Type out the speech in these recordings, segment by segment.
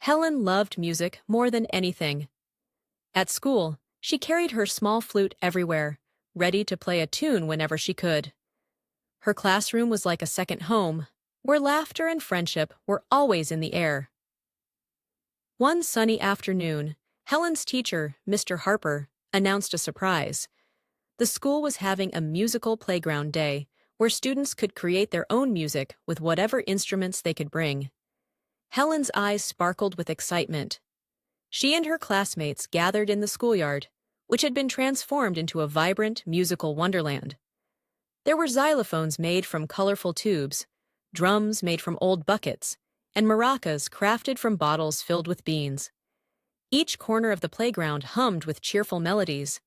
Helen loved music more than anything. At school, she carried her small flute everywhere, ready to play a tune whenever she could. Her classroom was like a second home, where laughter and friendship were always in the air. One sunny afternoon, Helen's teacher, Mr. Harper, announced a surprise. The school was having a musical playground day, where students could create their own music with whatever instruments they could bring. Helen's eyes sparkled with excitement. She and her classmates gathered in the schoolyard, which had been transformed into a vibrant musical wonderland. There were xylophones made from colorful tubes, drums made from old buckets, and maracas crafted from bottles filled with beans. Each corner of the playground hummed with cheerful melodies.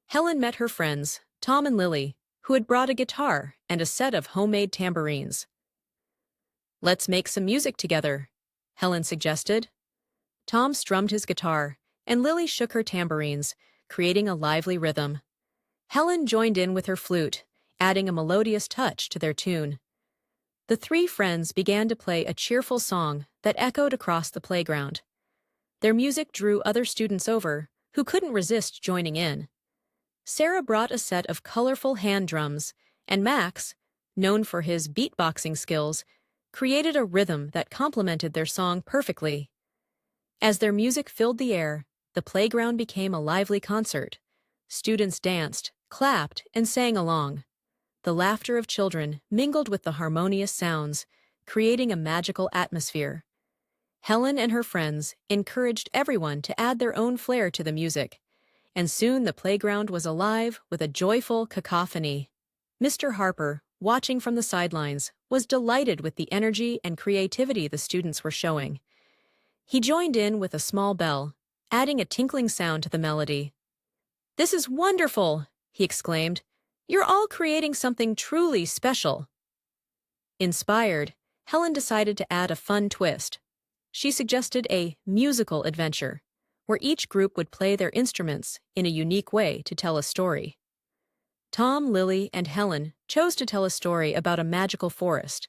Helen met her friends, Tom and Lily, who had brought a guitar and a set of homemade tambourines. "Let's make some music together," Helen suggested. Tom strummed his guitar, and Lily shook her tambourines, creating a lively rhythm. Helen joined in with her flute, adding a melodious touch to their tune. The three friends began to play a cheerful song that echoed across the playground. Their music drew other students over, who couldn't resist joining in. Sarah brought a set of colorful hand drums, and Max, known for his beatboxing skills, created a rhythm that complemented their song perfectly. As their music filled the air, the playground became a lively concert. Students danced, clapped, and sang along. The laughter of children mingled with the harmonious sounds, creating a magical atmosphere. Helen and her friends encouraged everyone to add their own flair to the music, and soon the playground was alive with a joyful cacophony. Mr. Harper, watching from the sidelines, was delighted with the energy and creativity the students were showing. He joined in with a small bell, adding a tinkling sound to the melody. "This is wonderful!" he exclaimed. "You're all creating something truly special." Inspired, Helen decided to add a fun twist. She suggested a musical adventure, where each group would play their instruments in a unique way to tell a story. Tom, Lily, and Helen chose to tell a story about a magical forest.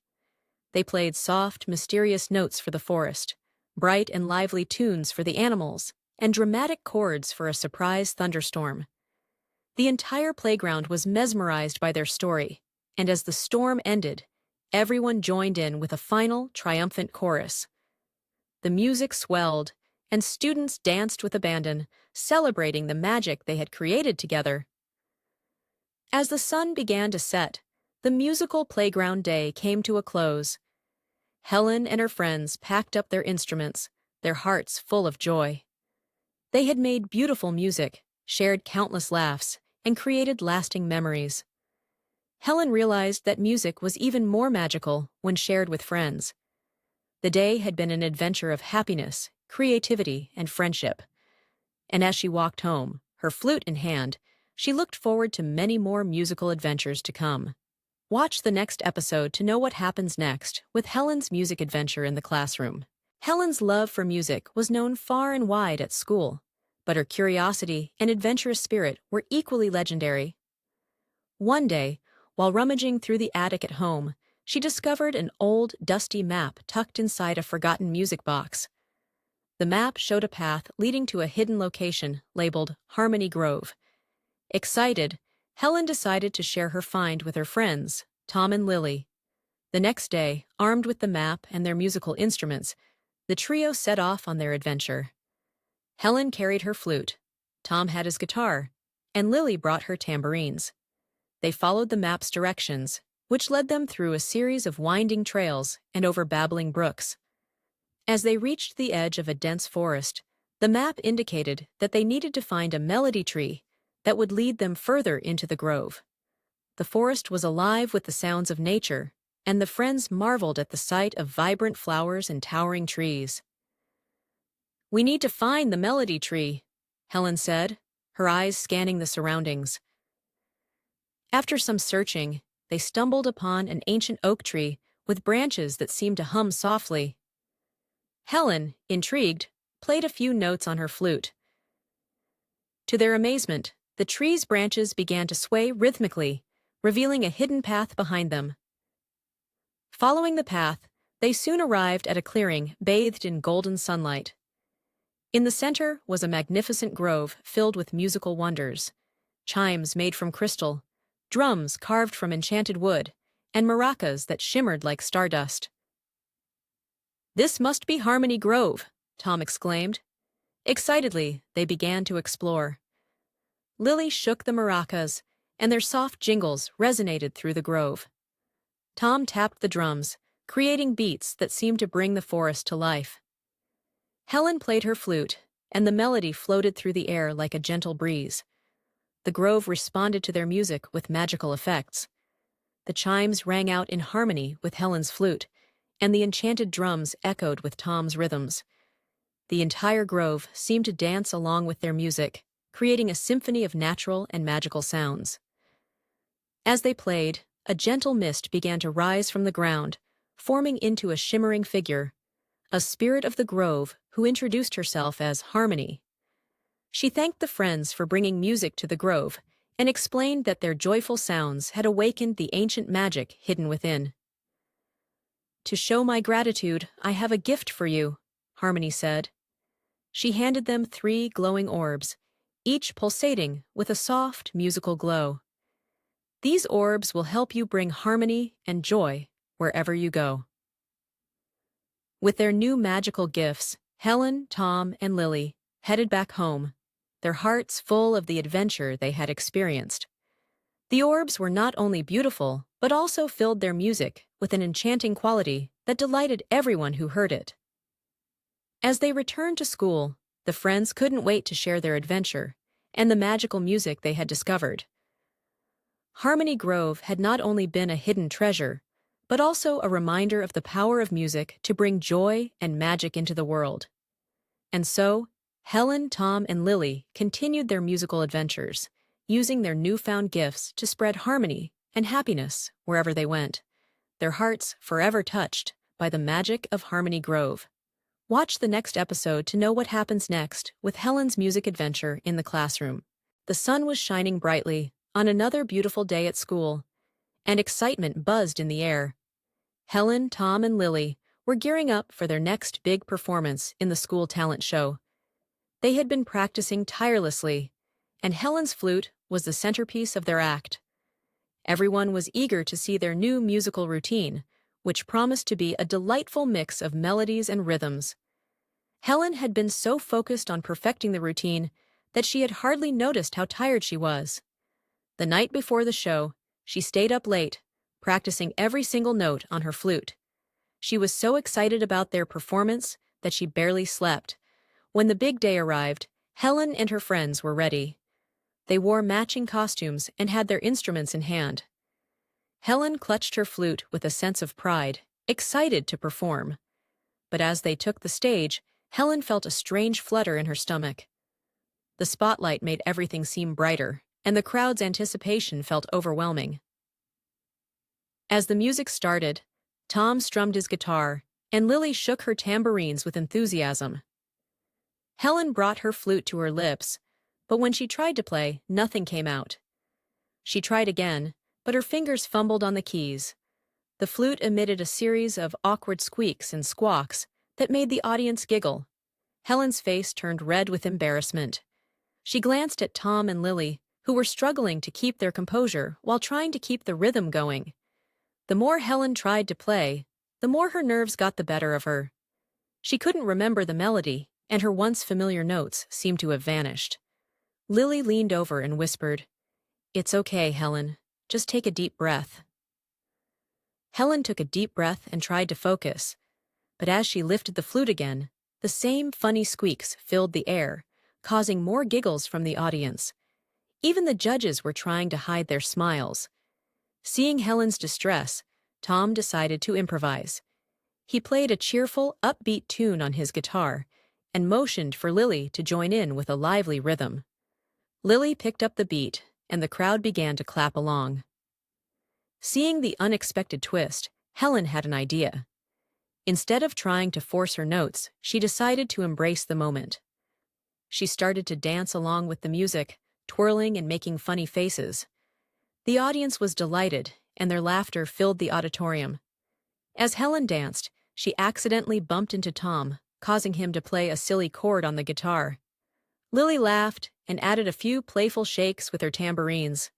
They played soft, mysterious notes for the forest, bright and lively tunes for the animals, and dramatic chords for a surprise thunderstorm. The entire playground was mesmerized by their story, and as the storm ended, everyone joined in with a final, triumphant chorus. The music swelled, and students danced with abandon, celebrating the magic they had created together. As the sun began to set, the musical playground day came to a close. Helen and her friends packed up their instruments, their hearts full of joy. They had made beautiful music, shared countless laughs, and created lasting memories. Helen realized that music was even more magical when shared with friends. The day had been an adventure of happiness, creativity, and friendship. And as she walked home, her flute in hand, she looked forward to many more musical adventures to come. Watch the next episode to know what happens next with Helen's music adventure in the classroom. Helen's love for music was known far and wide at school, but her curiosity and adventurous spirit were equally legendary. One day, while rummaging through the attic at home, she discovered an old, dusty map tucked inside a forgotten music box. The map showed a path leading to a hidden location labeled Harmony Grove. Excited, Helen decided to share her find with her friends, Tom and Lily. The next day, armed with the map and their musical instruments, the trio set off on their adventure. Helen carried her flute, Tom had his guitar, and Lily brought her tambourines. They followed the map's directions, which led them through a series of winding trails and over babbling brooks. As they reached the edge of a dense forest, the map indicated that they needed to find a melody tree that would lead them further into the grove. The forest was alive with the sounds of nature, and the friends marveled at the sight of vibrant flowers and towering trees. "We need to find the melody tree," Helen said, her eyes scanning the surroundings. After some searching, they stumbled upon an ancient oak tree with branches that seemed to hum softly. Helen, intrigued, played a few notes on her flute. To their amazement, the tree's branches began to sway rhythmically, revealing a hidden path behind them. Following the path, They soon arrived at a clearing bathed in golden sunlight. In the center was a magnificent grove filled with musical wonders: chimes made from crystal, drums carved from enchanted wood, and maracas that shimmered like stardust. "This must be Harmony Grove," Tom exclaimed. Excitedly, they began to explore. Lily shook the maracas, and their soft jingles resonated through the grove. Tom tapped the drums, creating beats that seemed to bring the forest to life. Helen played her flute, and the melody floated through the air like a gentle breeze. The grove responded to their music with magical effects. The chimes rang out in harmony with Helen's flute, and the enchanted drums echoed with Tom's rhythms. The entire grove seemed to dance along with their music, creating a symphony of natural and magical sounds. As they played, a gentle mist began to rise from the ground, forming into a shimmering figure, a spirit of the grove who introduced herself as Harmony. She thanked the friends for bringing music to the grove and explained that their joyful sounds had awakened the ancient magic hidden within. "To show my gratitude, I have a gift for you," Harmony said. She handed them 3 glowing orbs, each pulsating with a soft, musical glow. "These orbs will help you bring harmony and joy wherever you go." With their new magical gifts, Helen, Tom, and Lily headed back home, their hearts full of the adventure they had experienced. The orbs were not only beautiful, but also filled their music with an enchanting quality that delighted everyone who heard it. As they returned to school, the friends couldn't wait to share their adventure and the magical music they had discovered. Harmony Grove had not only been a hidden treasure, but also a reminder of the power of music to bring joy and magic into the world. And so, Helen, Tom, and Lily continued their musical adventures, using their newfound gifts to spread harmony and happiness wherever they went, their hearts forever touched by the magic of Harmony Grove. Watch the next episode to know what happens next with Helen's music adventure in the classroom. The sun was shining brightly on another beautiful day at school, and excitement buzzed in the air. Helen, Tom, and Lily were gearing up for their next big performance in the school talent show. They had been practicing tirelessly, and Helen's flute was the centerpiece of their act. Everyone was eager to see their new musical routine, which promised to be a delightful mix of melodies and rhythms. Helen had been so focused on perfecting the routine that she had hardly noticed how tired she was. The night before the show, she stayed up late, practicing every single note on her flute. She was so excited about their performance that she barely slept. When the big day arrived, Helen and her friends were ready. They wore matching costumes and had their instruments in hand. Helen clutched her flute with a sense of pride, excited to perform. But as they took the stage, Helen felt a strange flutter in her stomach. The spotlight made everything seem brighter, and the crowd's anticipation felt overwhelming. As the music started, Tom strummed his guitar, and Lily shook her tambourines with enthusiasm. Helen brought her flute to her lips, but when she tried to play, nothing came out. She tried again, but her fingers fumbled on the keys. The flute emitted a series of awkward squeaks and squawks that made the audience giggle. Helen's face turned red with embarrassment. She glanced at Tom and Lily, who were struggling to keep their composure while trying to keep the rhythm going. The more Helen tried to play, the more her nerves got the better of her. She couldn't remember the melody, and her once familiar notes seemed to have vanished. Lily leaned over and whispered, "It's okay, Helen. Just take a deep breath." Helen took a deep breath and tried to focus, but as she lifted the flute again, the same funny squeaks filled the air, causing more giggles from the audience. Even the judges were trying to hide their smiles. Seeing Helen's distress, Tom decided to improvise. He played a cheerful, upbeat tune on his guitar and motioned for Lily to join in with a lively rhythm. Lily picked up the beat, and the crowd began to clap along. Seeing the unexpected twist, Helen had an idea. Instead of trying to force her notes, she decided to embrace the moment. She started to dance along with the music, twirling and making funny faces. The audience was delighted, and their laughter filled the auditorium. As Helen danced, she accidentally bumped into Tom, causing him to play a silly chord on the guitar. Lily laughed and added a few playful shakes with her tambourines.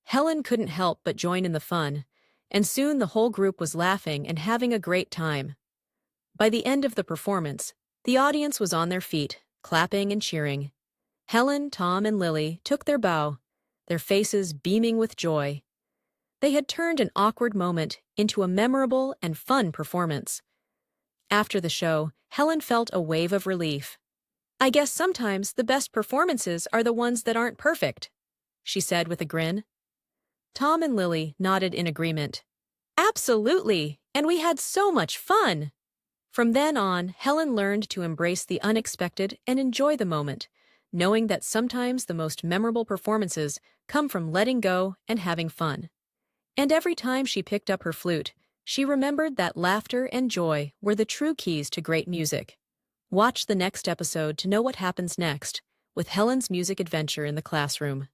Helen couldn't help but join in the fun, and soon the whole group was laughing and having a great time. By the end of the performance, the audience was on their feet, clapping and cheering. Helen, Tom, and Lily took their bow, their faces beaming with joy. They had turned an awkward moment into a memorable and fun performance. After the show, Helen felt a wave of relief. "I guess sometimes the best performances are the ones that aren't perfect," she said with a grin. Tom and Lily nodded in agreement. "Absolutely, and we had so much fun!" From then on, Helen learned to embrace the unexpected and enjoy the moment, knowing that sometimes the most memorable performances come from letting go and having fun. And every time she picked up her flute, she remembered that laughter and joy were the true keys to great music. Watch the next episode to know what happens next with Helen's music adventure in the classroom.